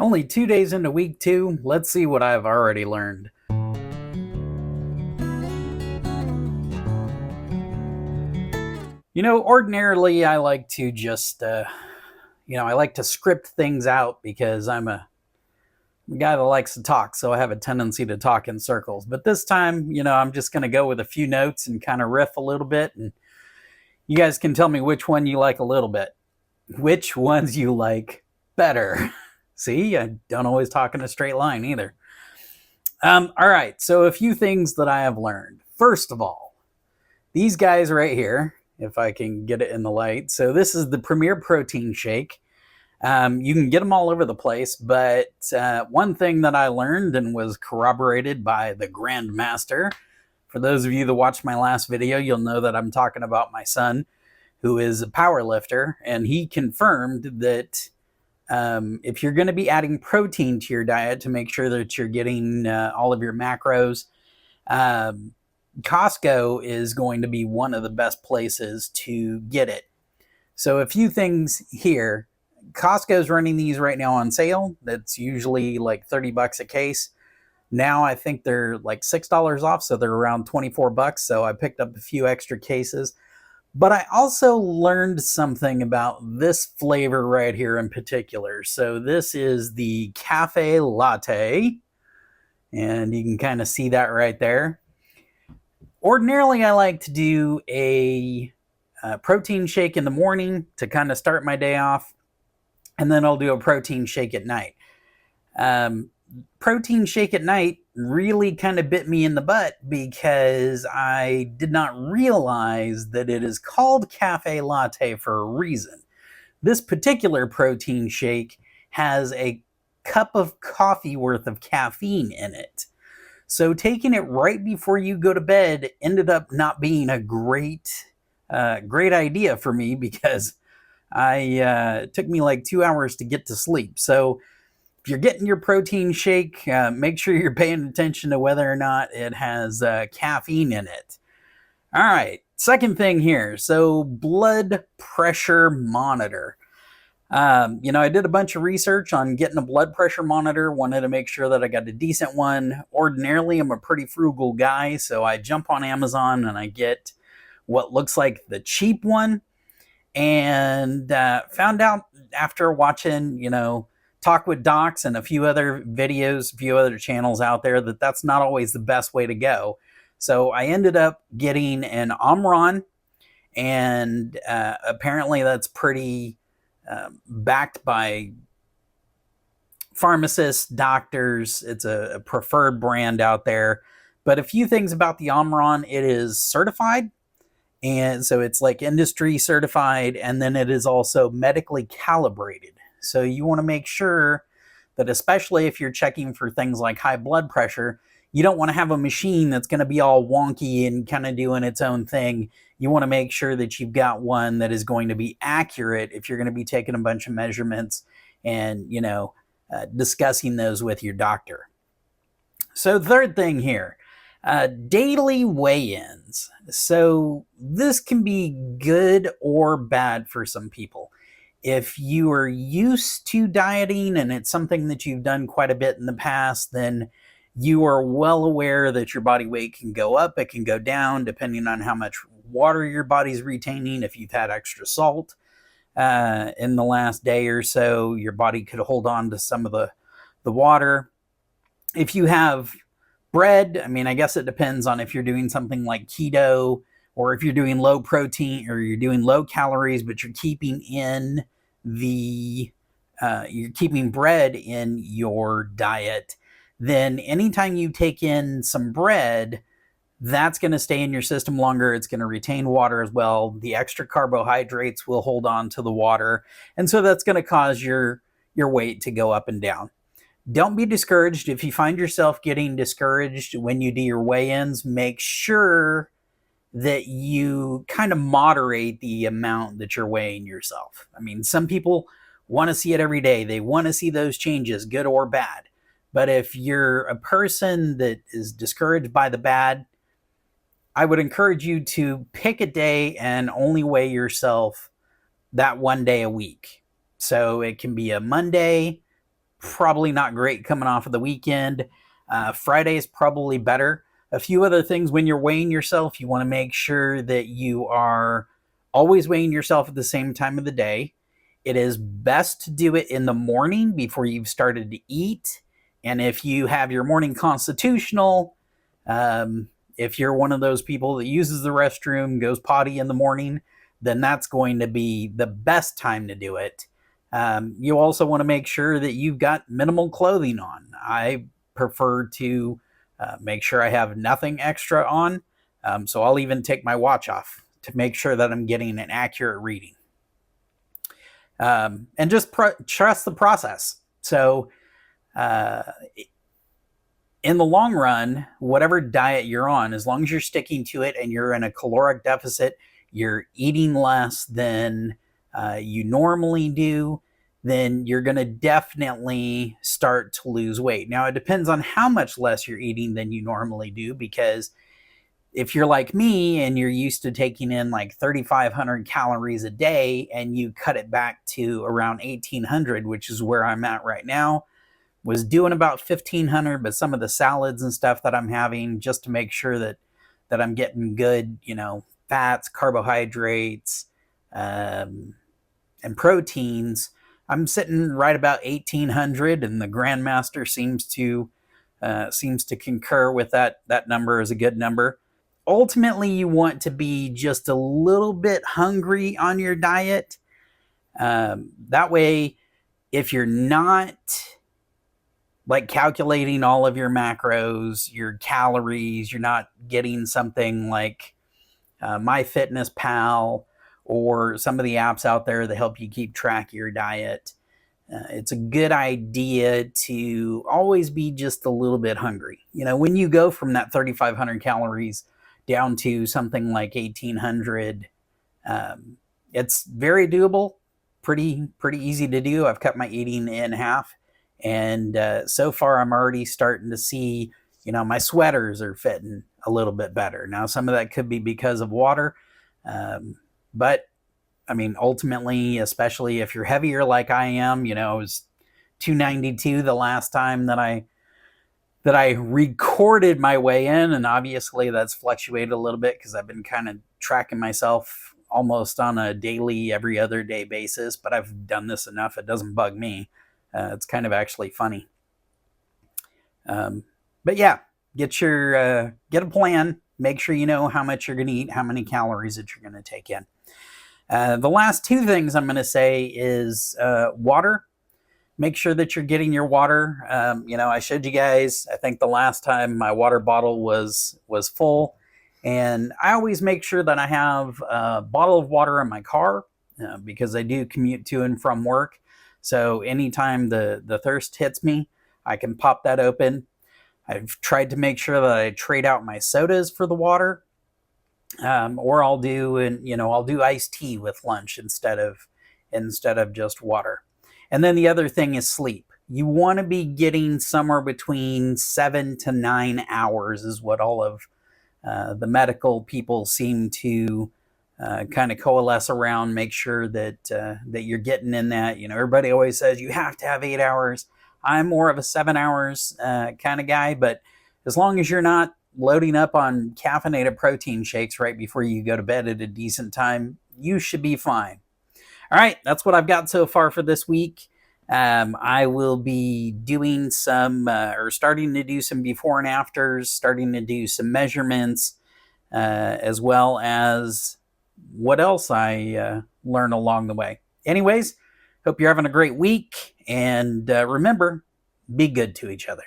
Only 2 days into week two, let's see what I've already learned. Ordinarily I like to just, I like to script things out because I'm a guy that likes to talk, so I have a tendency to talk in circles. But this time, I'm just going to go with a few notes and kind of riff a little bit, and you guys can tell me which one you like a little bit, which ones you like better. See, I don't always talk in a straight line either. All right, so a few things that I have learned. First of all, these guys right here, if I can get it in the light. So this is the Premier Protein Shake. You can get them all over the place, but one thing that I learned and was corroborated by the Grandmaster, for those of you that watched my last video, you'll know that I'm talking about my son, who is a power lifter, and he confirmed that if you're going to be adding protein to your diet to make sure that you're getting all of your macros, Costco is going to be one of the best places to get it. So a few things here. Costco's running these right now on sale. That's usually like 30 bucks a case. Now I think they're like $6 off, so they're around 24 bucks. So I picked up a few extra cases. But I also learned something about this flavor right here in particular. So this is the cafe latte, and you can kind of see that right there. Ordinarily, I like to do a protein shake in the morning to kind of start my day off, and then I'll do a protein shake at night. Protein shake at night really kind of bit me in the butt because I did not realize that it is called cafe latte for a reason. This particular protein shake has a cup of coffee worth of caffeine in it. So taking it right before you go to bed ended up not being a great idea for me because it took me like 2 hours to get to sleep. So if you're getting your protein shake, make sure you're paying attention to whether or not it has caffeine in it. All right, second thing here. So blood pressure monitor. I did a bunch of research on getting a blood pressure monitor, wanted to make sure that I got a decent one. Ordinarily, I'm a pretty frugal guy, so I jump on Amazon and I get what looks like the cheap one. And found out after watching, Talk with Docs and a few other videos, a few other channels out there, that that's not always the best way to go. So I ended up getting an Omron, and apparently that's pretty backed by pharmacists, doctors. It's a preferred brand out there. But a few things about the Omron: it is certified, and so it's like industry certified, and then it is also medically calibrated. So you want to make sure that, especially if you're checking for things like high blood pressure, you don't want to have a machine that's going to be all wonky and kind of doing its own thing. You want to make sure that you've got one that is going to be accurate if you're going to be taking a bunch of measurements and, discussing those with your doctor. So third thing here, daily weigh-ins. So this can be good or bad for some people. If you are used to dieting and it's something that you've done quite a bit in the past, then you are well aware that your body weight can go up, it can go down, depending on how much water your body's retaining. If you've had extra salt in the last day or so, your body could hold on to some of the water. If you have bread, I guess it depends on if you're doing something like keto, or if you're doing low protein or you're doing low calories, but you're keeping you're keeping bread in your diet, then anytime you take in some bread, that's going to stay in your system longer. It's going to retain water as well. The extra carbohydrates will hold on to the water, and so that's going to cause your weight to go up and down. Don't be discouraged. If you find yourself getting discouraged when you do your weigh-ins, make sure that you kind of moderate the amount that you're weighing yourself. Some people want to see it every day. They want to see those changes, good or bad. But if you're a person that is discouraged by the bad, I would encourage you to pick a day and only weigh yourself that one day a week. So it can be a Monday, probably not great coming off of the weekend. Friday is probably better. A few other things when you're weighing yourself, you want to make sure that you are always weighing yourself at the same time of the day. It is best to do it in the morning before you've started to eat. And if you have your morning constitutional, if you're one of those people that uses the restroom, goes potty in the morning, then that's going to be the best time to do it. You also want to make sure that you've got minimal clothing on. I prefer to make sure I have nothing extra on. So I'll even take my watch off to make sure that I'm getting an accurate reading. And just trust the process. So in the long run, whatever diet you're on, as long as you're sticking to it and you're in a caloric deficit, you're eating less than you normally do, then you're going to definitely start to lose weight. Now, it depends on how much less you're eating than you normally do, because if you're like me and you're used to taking in like 3,500 calories a day and you cut it back to around 1,800, which is where I'm at right now, was doing about 1,500, but some of the salads and stuff that I'm having just to make sure that I'm getting good, fats, carbohydrates, and proteins, I'm sitting right about 1,800, and the Grandmaster seems to concur with that number as a good number. Ultimately, you want to be just a little bit hungry on your diet. That way, if you're not like calculating all of your macros, your calories, you're not getting something like MyFitnessPal or some of the apps out there that help you keep track of your diet. It's a good idea to always be just a little bit hungry. When you go from that 3,500 calories down to something like 1,800, it's very doable, pretty easy to do. I've cut my eating in half, and so far I'm already starting to see, my sweaters are fitting a little bit better. Now, some of that could be because of water, but I mean, ultimately, especially if you're heavier like I am, it was 292 the last time that I recorded my weigh in, and obviously that's fluctuated a little bit because I've been kind of tracking myself almost on a daily, every other day basis, but I've done this enough, it doesn't bug me. It's kind of actually funny. But yeah, get a plan, make sure you know how much you're going to eat, how many calories that you're going to take in. The last two things I'm going to say is water. Make sure that you're getting your water. I showed you guys, I think the last time my water bottle was full. And I always make sure that I have a bottle of water in my car because I do commute to and from work. So anytime the thirst hits me, I can pop that open. I've tried to make sure that I trade out my sodas for the water. Or I'll do iced tea with lunch instead of just water. And then the other thing is sleep. You want to be getting somewhere between 7 to 9 hours is what all of the medical people seem to kind of coalesce around. Make sure that you're getting in that. Everybody always says you have to have 8 hours. I'm more of a 7 hours kind of guy, but as long as you're not loading up on caffeinated protein shakes right before you go to bed at a decent time, you should be fine. All right, that's what I've got so far for this week. I will be doing starting to do some before and afters, starting to do some measurements, as well as what else I learn along the way. Anyways, hope you're having a great week, and remember, be good to each other.